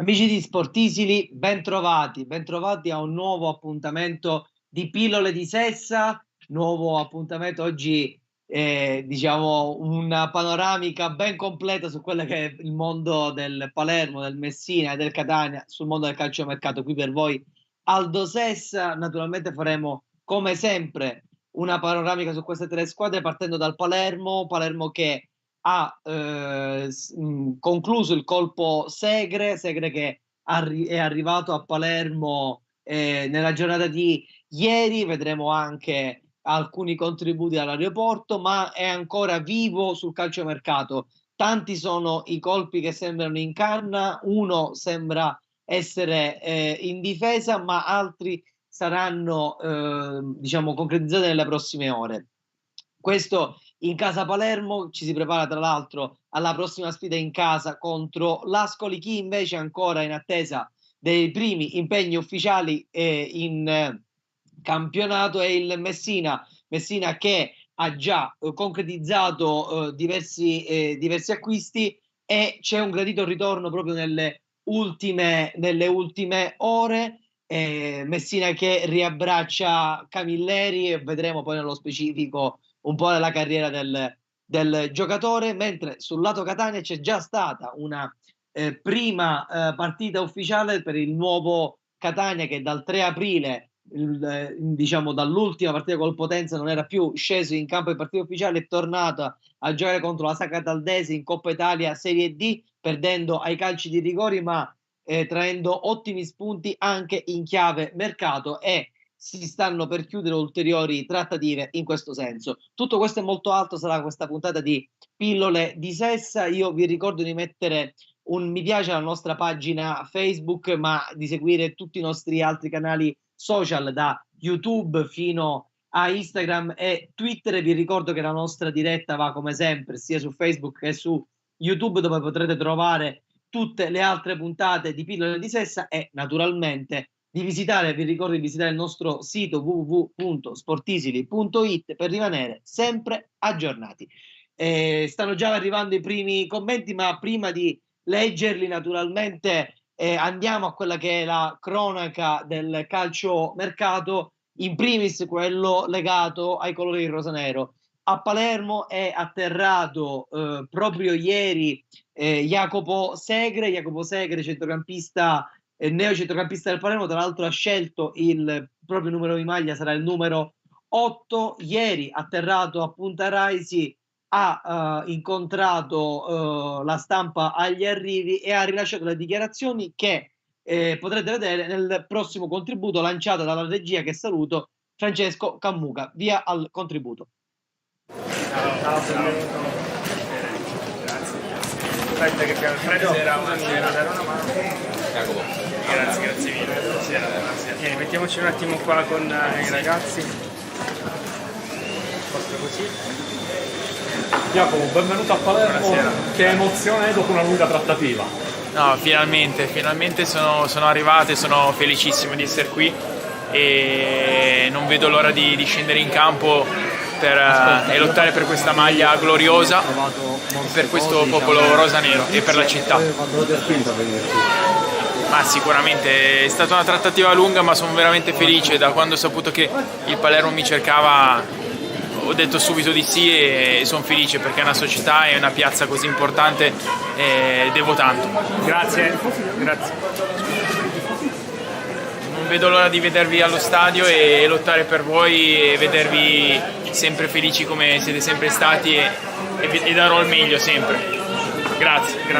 Amici di Sportisili, bentrovati a un nuovo appuntamento di Pillole di Sessa, nuovo appuntamento oggi, diciamo una panoramica ben completa su quello che è il mondo del Palermo, del Messina e del Catania, sul mondo del calciomercato. Qui per voi Aldo Sessa, naturalmente faremo come sempre una panoramica su queste tre squadre partendo dal Palermo che ha concluso il colpo Segre che è arrivato a Palermo nella giornata di ieri. Vedremo anche alcuni contributi dall'aeroporto, ma è ancora vivo sul calciomercato. Tanti sono i colpi che sembrano in canna, uno sembra essere in difesa, ma altri saranno diciamo concretizzati nelle prossime ore. Questo in casa Palermo, ci si prepara tra l'altro alla prossima sfida in casa contro l'Ascoli. Chi invece è ancora in attesa dei primi impegni ufficiali in campionato è il Messina che ha già concretizzato diversi acquisti, e c'è un gradito ritorno proprio nelle ultime ore. Messina che riabbraccia Camilleri, e vedremo poi nello specifico un po' della carriera del giocatore, mentre sul lato Catania c'è già stata una prima partita ufficiale per il nuovo Catania, che dal 3 aprile, diciamo dall'ultima partita col Potenza, non era più sceso in campo in partita ufficiale, è tornata a giocare contro la Sacca Caldese in Coppa Italia Serie D, perdendo ai calci di rigori, ma traendo ottimi spunti anche in chiave mercato, e si stanno per chiudere ulteriori trattative in questo senso. Tutto questo e molto altro sarà questa puntata di Pillole di Sessa. Io vi ricordo di mettere un mi piace alla nostra pagina Facebook, ma di seguire tutti i nostri altri canali social, da YouTube fino a Instagram e Twitter. Vi ricordo che la nostra diretta va come sempre sia su Facebook che su YouTube, dove potrete trovare tutte le altre puntate di Pillole di Sessa, e naturalmente vi ricordo di visitare il nostro sito www.sportisili.it per rimanere sempre aggiornati. Stanno già arrivando i primi commenti, ma prima di leggerli naturalmente andiamo a quella che è la cronaca del calcio mercato, in primis quello legato ai colori rosanero. A Palermo è atterrato proprio ieri Jacopo Segre, centrocampista, neocentrocampista del Palermo. Tra l'altro ha scelto il proprio numero di maglia, sarà il numero 8. Ieri atterrato a Punta Raisi ha incontrato la stampa agli arrivi e ha rilasciato le dichiarazioni che potrete vedere nel prossimo contributo lanciato dalla regia, che saluto, Francesco Cammuca. Via al contributo. Ciao. Grazie. Aspetta che abbiamo buonasera, una mano. Grazie mille. Buonasera. Mettiamoci un attimo qua con i ragazzi. Posto così. Jacopo, benvenuto a Palermo. Buonasera. Che emozione dopo una lunga trattativa? No, finalmente sono arrivate, sono felicissimo di essere qui e non vedo l'ora di scendere in campo e lottare per questa maglia gloriosa, per questo popolo rosanero e per la città. Ma sicuramente è stata una trattativa lunga, ma sono veramente felice. Da quando ho saputo che il Palermo mi cercava ho detto subito di sì, e sono felice perché è una società e una piazza così importante e devo tanto. Grazie. Non vedo l'ora di vedervi allo stadio e lottare per voi e vedervi sempre felici come siete sempre stati, e darò il meglio sempre. Grazie. Mi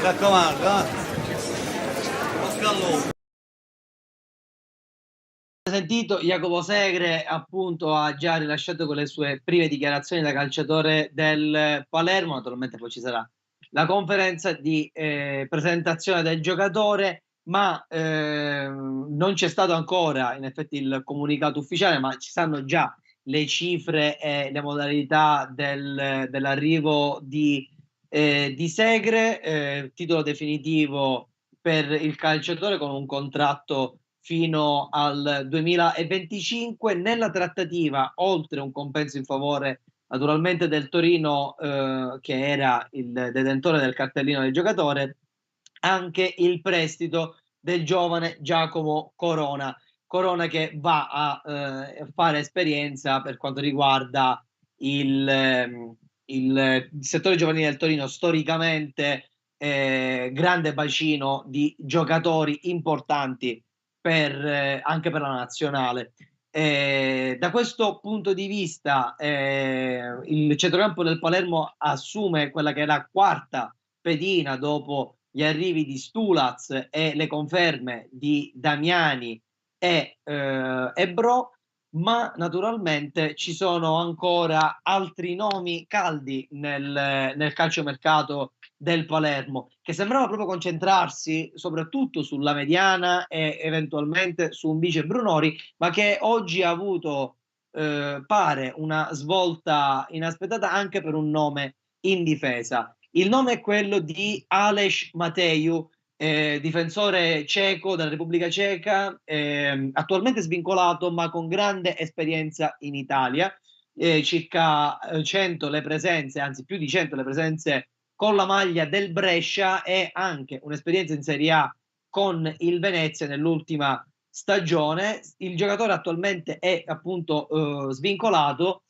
raccomando, lo scallone. Sentito, Jacopo Segre appunto ha già rilasciato con le sue prime dichiarazioni da calciatore del Palermo. Naturalmente poi ci sarà la conferenza di presentazione del giocatore, ma non c'è stato ancora in effetti il comunicato ufficiale, ma ci stanno già le cifre e le modalità dell'arrivo di Segre, titolo definitivo per il calciatore con un contratto fino al 2025. Nella trattativa, oltre un compenso in favore naturalmente del Torino, che era il detentore del cartellino del giocatore, anche il prestito del giovane Giacomo Corona. Corona che va a fare esperienza per quanto riguarda il settore giovanile del Torino, storicamente grande bacino di giocatori importanti anche per la nazionale. Da questo punto di vista il centrocampo del Palermo assume quella che è la quarta pedina dopo gli arrivi di Stulaz e le conferme di Damiani e Bro, ma naturalmente ci sono ancora altri nomi caldi nel calciomercato del Palermo, che sembrava proprio concentrarsi soprattutto sulla mediana e eventualmente su un vice Brunori, ma che oggi ha avuto pare una svolta inaspettata anche per un nome in difesa. Il nome è quello di Aleš Matejů, difensore ceco della Repubblica Ceca, attualmente svincolato ma con grande esperienza in Italia, circa 100 le presenze, anzi più di 100 le presenze con la maglia del Brescia e anche un'esperienza in Serie A con il Venezia nell'ultima stagione. Il giocatore attualmente è appunto svincolato,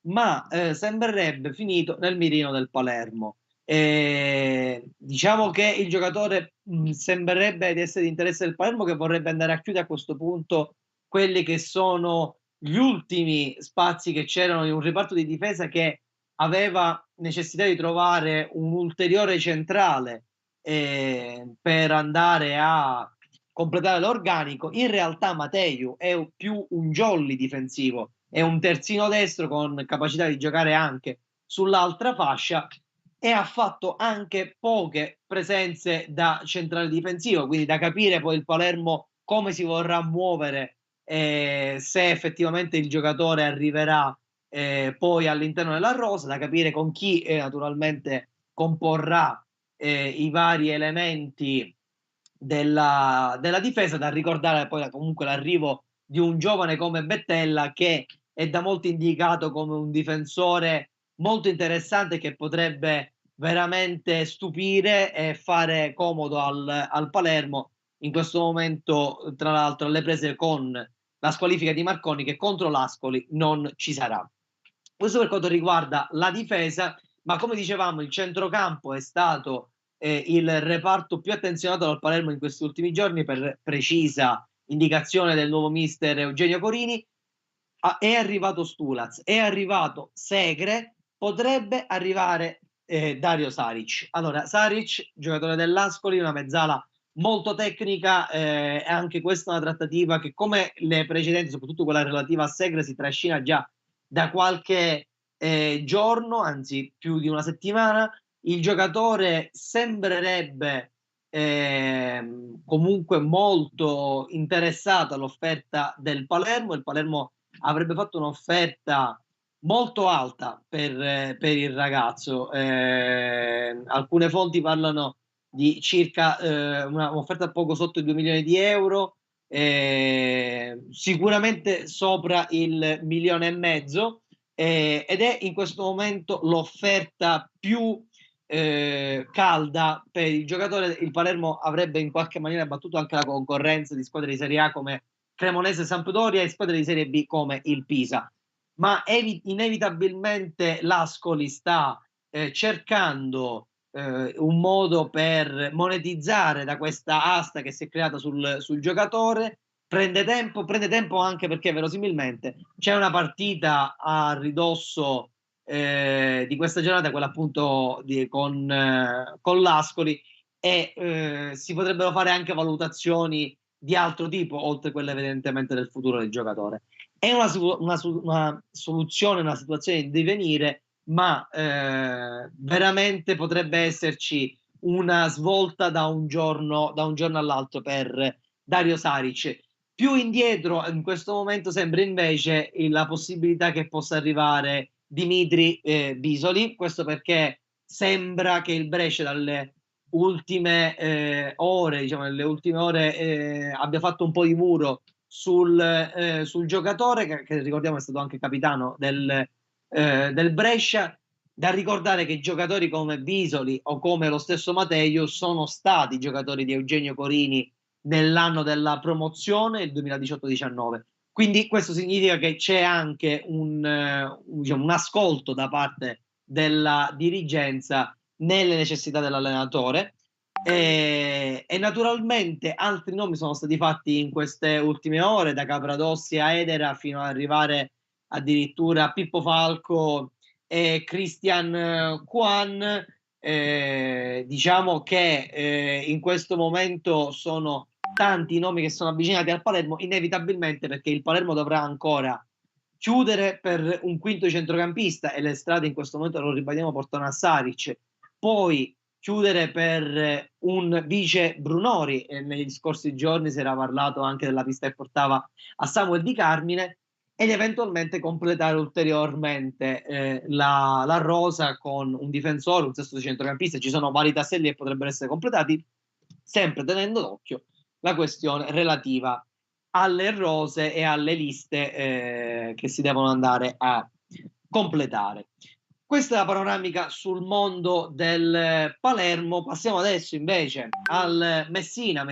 ma sembrerebbe finito nel mirino del Palermo. Diciamo che il giocatore sembrerebbe di essere di interesse del Palermo, che vorrebbe andare a chiudere a questo punto quelli che sono gli ultimi spazi che c'erano in un reparto di difesa che aveva necessità di trovare un ulteriore centrale per andare a completare l'organico. In realtà Matejů è più un jolly difensivo, è un terzino destro con capacità di giocare anche sull'altra fascia e ha fatto anche poche presenze da centrale difensivo, quindi da capire poi il Palermo come si vorrà muovere, se effettivamente il giocatore arriverà poi all'interno della rosa, da capire con chi naturalmente comporrà i vari elementi della difesa, da ricordare poi comunque l'arrivo di un giovane come Bettella, che è da molti indicato come un difensore molto interessante che potrebbe veramente stupire e fare comodo al Palermo in questo momento, tra l'altro alle prese con la squalifica di Marconi, che contro l'Ascoli non ci sarà. Questo per quanto riguarda la difesa, ma come dicevamo il centrocampo è stato il reparto più attenzionato dal Palermo in questi ultimi giorni, per precisa indicazione del nuovo mister Eugenio Corini. È arrivato Stulaz, è arrivato Segre, potrebbe arrivare Dario Saric. Allora, Saric, giocatore dell'Ascoli, una mezzala molto tecnica, e anche questa è una trattativa che, come le precedenti, soprattutto quella relativa a Segre, si trascina già da qualche giorno, anzi più di una settimana. Il giocatore sembrerebbe comunque molto interessato all'offerta del Palermo. Il Palermo avrebbe fatto un'offerta molto alta per il ragazzo. Alcune fonti parlano di circa un'offerta poco sotto i 2 milioni di euro, sicuramente sopra il 1,5 milioni, ed è in questo momento l'offerta più calda per il giocatore. Il Palermo avrebbe in qualche maniera battuto anche la concorrenza di squadre di Serie A come Cremonese, Sampdoria, e squadre di Serie B come il Pisa, ma inevitabilmente l'Ascoli sta cercando un modo per monetizzare da questa asta che si è creata sul giocatore. Prende tempo anche perché verosimilmente c'è una partita a ridosso di questa giornata, quella appunto con l'Ascoli, e si potrebbero fare anche valutazioni di altro tipo, oltre quelle evidentemente del futuro del giocatore. È una soluzione, una situazione in divenire, ma veramente potrebbe esserci una svolta da un giorno all'altro per Dario Saric. Più indietro in questo momento sembra invece la possibilità che possa arrivare Dimitri Bisoli, questo perché sembra che il Brescia dalle ultime ore, diciamo nelle ultime ore, abbia fatto un po' di muro sul giocatore che ricordiamo è stato anche capitano del Brescia. Da ricordare che giocatori come Bisoli o come lo stesso Matteo sono stati giocatori di Eugenio Corini nell'anno della promozione, il 2018-19. Quindi questo significa che c'è anche diciamo, un ascolto da parte della dirigenza nelle necessità dell'allenatore. E naturalmente altri nomi sono stati fatti in queste ultime ore, da Capradossi a Edera fino ad arrivare addirittura a Pippo Falco e Christian Juan. Diciamo che in questo momento sono tanti nomi che sono avvicinati al Palermo, inevitabilmente, perché il Palermo dovrà ancora chiudere per un quinto centrocampista e le strade in questo momento, lo ribadiamo, portano a Saric, poi chiudere per un vice Brunori, e negli scorsi giorni si era parlato anche della pista che portava a Samuel Di Carmine, ed eventualmente completare ulteriormente la rosa con un difensore, un sesto centrocampista. Ci sono vari tasselli che potrebbero essere completati, sempre tenendo d'occhio la questione relativa alle rose e alle liste che si devono andare a completare. Questa è la panoramica sul mondo del Palermo. Passiamo adesso invece al Messina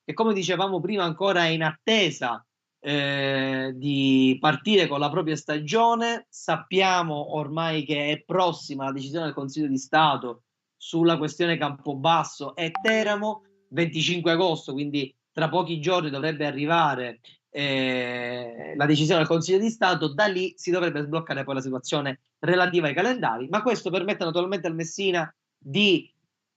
che, come dicevamo prima, ancora è in attesa di partire con la propria stagione. Sappiamo ormai che è prossima la decisione del Consiglio di Stato sulla questione Campobasso e Teramo, 25 agosto, quindi tra pochi giorni dovrebbe arrivare la decisione del Consiglio di Stato. Da lì si dovrebbe sbloccare poi la situazione relativa ai calendari, ma questo permette naturalmente al Messina di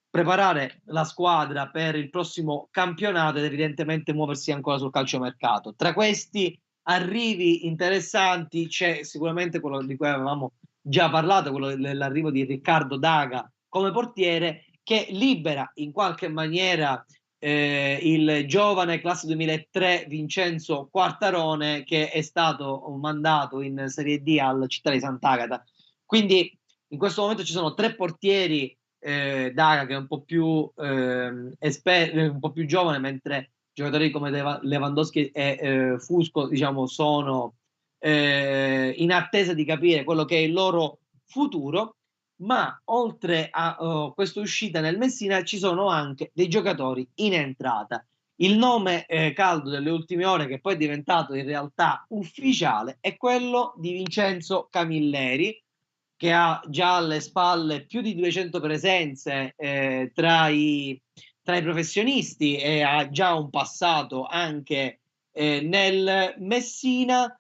preparare la squadra per il prossimo campionato ed evidentemente muoversi ancora sul calciomercato. Tra questi arrivi interessanti c'è sicuramente quello di cui avevamo già parlato, quello dell'arrivo di Riccardo Daga come portiere, che libera in qualche maniera il giovane classe 2003 Vincenzo Quartarone, che è stato mandato in Serie D al Città di Sant'Agata. Quindi in questo momento ci sono 3 portieri, Daga che è un po' più un po' più giovane, mentre giocatori come Lewandowski e Fusco, diciamo, sono in attesa di capire quello che è il loro futuro. Ma oltre a questa uscita nel Messina ci sono anche dei giocatori in entrata. Il nome caldo delle ultime ore, che poi è diventato in realtà ufficiale, è quello di Vincenzo Camilleri, che ha già alle spalle più di 200 presenze tra i professionisti e ha già un passato anche nel Messina.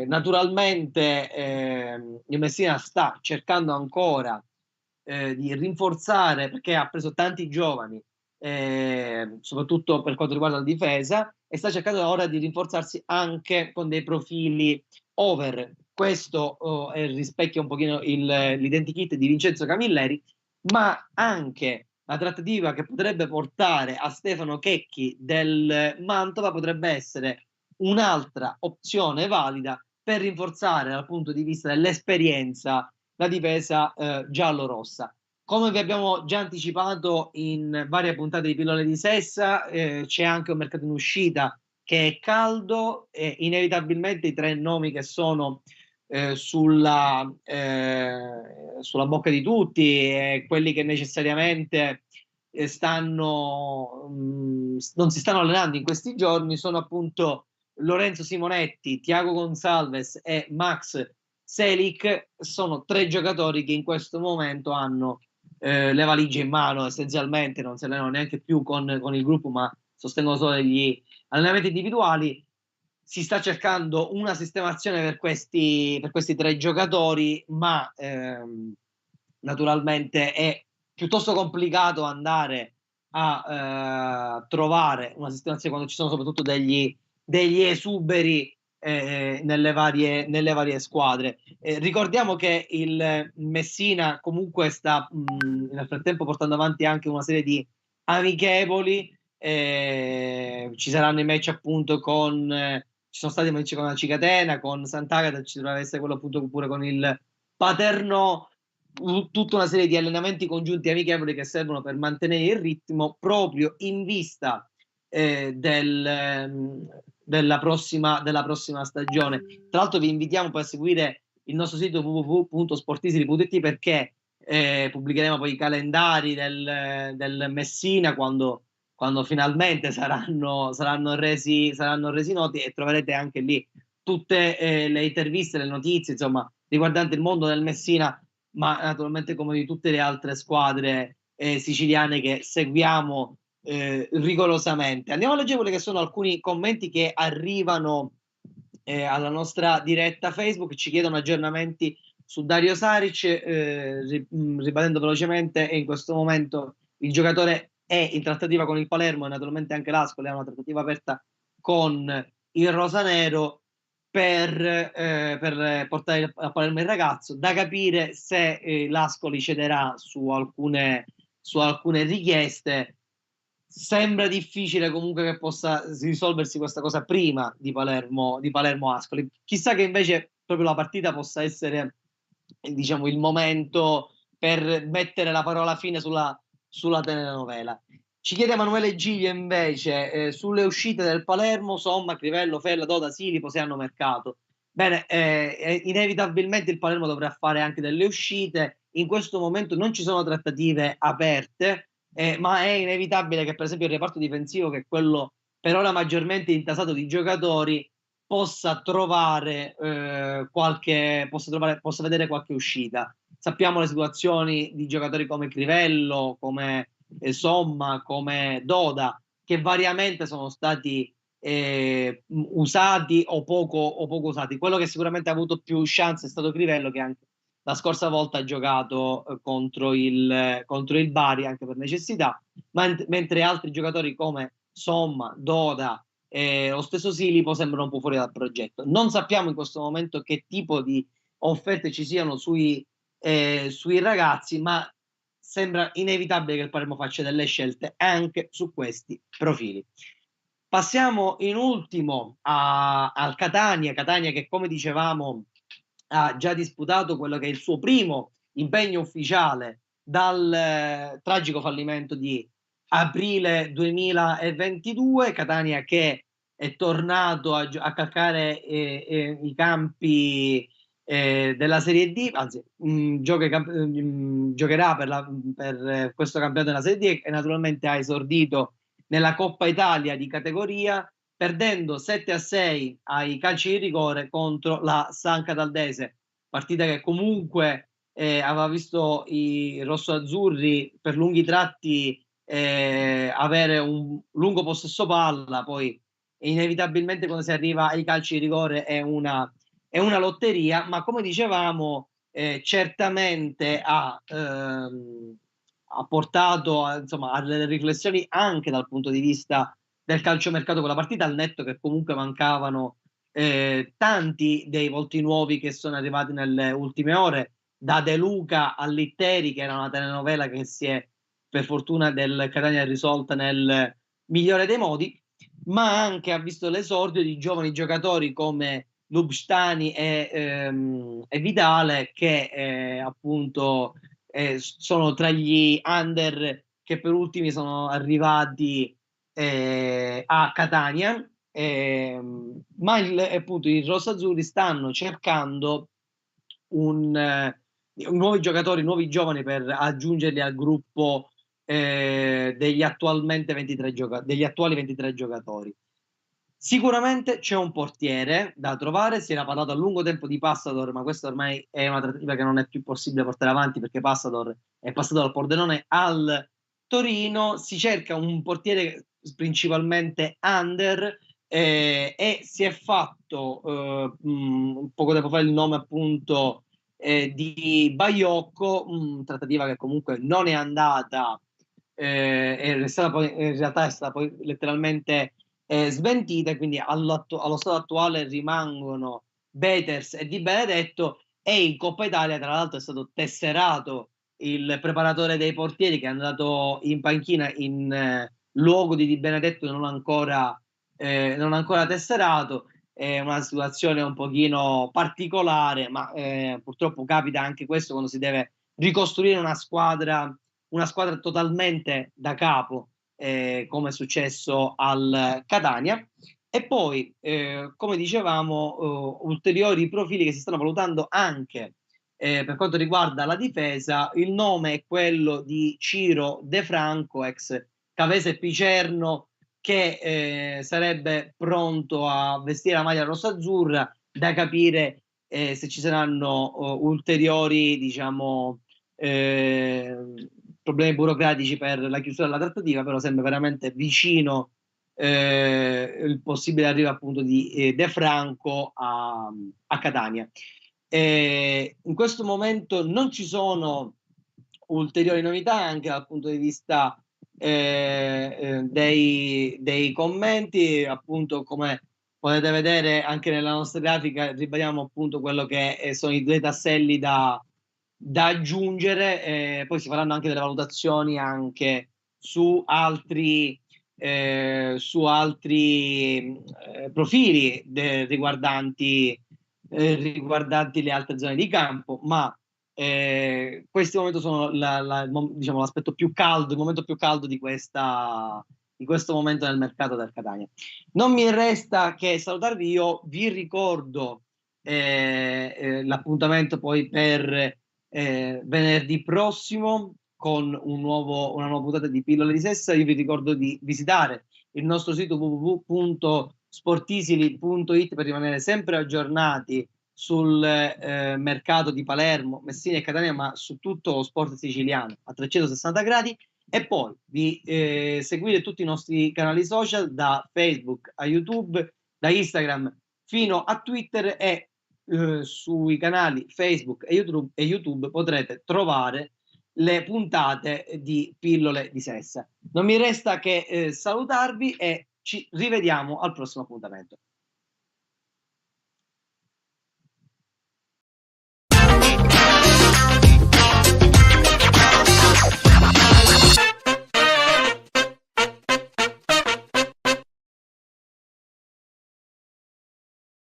Naturalmente il Messina sta cercando ancora di rinforzare, perché ha preso tanti giovani, soprattutto per quanto riguarda la difesa, e sta cercando ora di rinforzarsi anche con dei profili over. Questo rispecchia un pochino l'identikit di Vincenzo Camilleri, ma anche la trattativa che potrebbe portare a Stefano Checchi del Mantova potrebbe essere un'altra opzione valida per rinforzare dal punto di vista dell'esperienza la difesa giallo-rossa. Come vi abbiamo già anticipato in varie puntate di Pillole di Sessa, c'è anche un mercato in uscita che è caldo, e inevitabilmente i 3 nomi che sono sulla bocca di tutti, quelli che necessariamente non si stanno allenando in questi giorni, sono appunto Lorenzo Simonetti, Thiago Gonçalves e Max Selic. Sono 3 giocatori che in questo momento hanno le valigie in mano, essenzialmente non si allenano neanche più con il gruppo, ma sostengono solo degli allenamenti individuali. Si sta cercando una sistemazione per questi 3 giocatori, ma naturalmente è piuttosto complicato andare a trovare una sistemazione quando ci sono soprattutto degli esuberi nelle varie squadre. Ricordiamo che il Messina comunque sta nel frattempo portando avanti anche una serie di amichevoli ci saranno i match appunto ci sono stati i match con la Cicatena, con Sant'Agata, ci dovrebbe essere quello appunto pure con il Paternò, tutta una serie di allenamenti congiunti amichevoli che servono per mantenere il ritmo proprio in vista della prossima stagione. Tra l'altro vi invitiamo poi a seguire il nostro sito www.sportisili.it perché pubblicheremo poi i calendari del Messina quando finalmente saranno resi noti, e troverete anche lì tutte le interviste, le notizie, insomma, riguardanti il mondo del Messina, ma naturalmente come di tutte le altre squadre siciliane che seguiamo rigorosamente. Andiamo a leggere quelli che sono alcuni commenti che arrivano alla nostra diretta Facebook. Ci chiedono aggiornamenti su Dario Saric, ribadendo velocemente, e in questo momento il giocatore è in trattativa con il Palermo, e naturalmente anche l'Ascoli ha una trattativa aperta con il Rosanero per portare a Palermo il ragazzo. Da capire se l'Ascoli cederà su alcune richieste. Sembra difficile comunque che possa risolversi questa cosa prima di Palermo Ascoli. Chissà che invece proprio la partita possa essere, diciamo, il momento per mettere la parola fine sulla telenovela. Ci chiede Emanuele Giglio invece sulle uscite del Palermo: Somma, Crivello, Fella, Doda, Silipo, se hanno mercato. Bene, inevitabilmente il Palermo dovrà fare anche delle uscite. In questo momento non ci sono trattative aperte, ma è inevitabile che per esempio il reparto difensivo, che è quello per ora maggiormente intasato di giocatori, possa vedere qualche uscita. Sappiamo le situazioni di giocatori come Crivello, come Somma, come Doda, che variamente sono stati usati o poco usati. Quello che sicuramente ha avuto più chance è stato Crivello, che anche la scorsa volta ha giocato contro il Bari anche per necessità, mentre altri giocatori come Somma, Doda, lo stesso Silipo sembrano un po' fuori dal progetto. Non sappiamo in questo momento che tipo di offerte ci siano sui ragazzi, ma sembra inevitabile che il Palermo faccia delle scelte anche su questi profili. Passiamo in ultimo al Catania, che come dicevamo ha già disputato quello che è il suo primo impegno ufficiale dal tragico fallimento di aprile 2022. Catania che è tornato a calcare i campi della Serie D, anzi giocherà per questo campionato della Serie D, e naturalmente ha esordito nella Coppa Italia di categoria, perdendo 7-6 ai calci di rigore contro la San Cataldese, partita che comunque aveva visto i rosso-azzurri per lunghi tratti avere un lungo possesso palla. Poi inevitabilmente quando si arriva ai calci di rigore è una lotteria, ma come dicevamo certamente ha portato insomma a delle riflessioni anche dal punto di vista del calciomercato quella partita, al netto che comunque mancavano tanti dei volti nuovi che sono arrivati nelle ultime ore, da De Luca a Litteri, che era una telenovela che si è per fortuna del Catania risolta nel migliore dei modi, ma anche ha visto l'esordio di giovani giocatori come Lubstani e Vidale, che appunto sono tra gli under che per ultimi sono arrivati a Catania, ma appunto i rossazzurri stanno cercando nuovi giocatori, nuovi giovani per aggiungerli al gruppo degli attuali 23 giocatori. Sicuramente c'è un portiere da trovare. Si era parlato a lungo tempo di Passador, ma questa ormai è una trattativa che non è più possibile portare avanti, perché Passador è passato dal Pordenone al Torino. Si cerca un portiere principalmente under, e si è fatto poco tempo fa il nome appunto di Baiocco, trattativa che comunque non è andata, è stata poi, in realtà è stata poi letteralmente smentita, quindi allo stato attuale rimangono Beters e Di Benedetto, e in Coppa Italia tra l'altro è stato tesserato il preparatore dei portieri, che è andato in panchina in luogo di Di Benedetto non ancora tesserato. È una situazione un pochino particolare, ma purtroppo capita anche questo quando si deve ricostruire una squadra totalmente da capo, come è successo al Catania. E poi, come dicevamo, ulteriori profili che si stanno valutando anche per quanto riguarda la difesa. Il nome è quello di Ciro De Franco, ex Cavese Picerno, che sarebbe pronto a vestire la maglia rossa-azzurra. Da capire se ci saranno ulteriori, diciamo, problemi burocratici per la chiusura della trattativa, però sembra veramente vicino il possibile arrivo appunto di De Franco a Catania. In questo momento non ci sono ulteriori novità anche dal punto di vista dei commenti. Appunto, come potete vedere anche nella nostra grafica, ribadiamo appunto quello che sono i due tasselli da aggiungere. Poi si faranno anche delle valutazioni anche su altri profili riguardanti le altre zone di campo, ma questi momenti sono diciamo, l'aspetto più caldo, il momento più caldo di questo momento nel mercato del Catania. Non mi resta che salutarvi. Io vi ricordo l'appuntamento poi per venerdì prossimo con una nuova puntata di Pillole di Sessa. Io vi ricordo di visitare il nostro sito www.sportisili.it per rimanere sempre aggiornati sul mercato di Palermo, Messina e Catania, ma su tutto lo sport siciliano a 360 gradi. E poi vi seguite tutti i nostri canali social, da Facebook a YouTube, da Instagram fino a Twitter, e sui canali Facebook e YouTube potrete trovare le puntate di Pillole di Sessa. Non mi resta che salutarvi e ci rivediamo al prossimo appuntamento.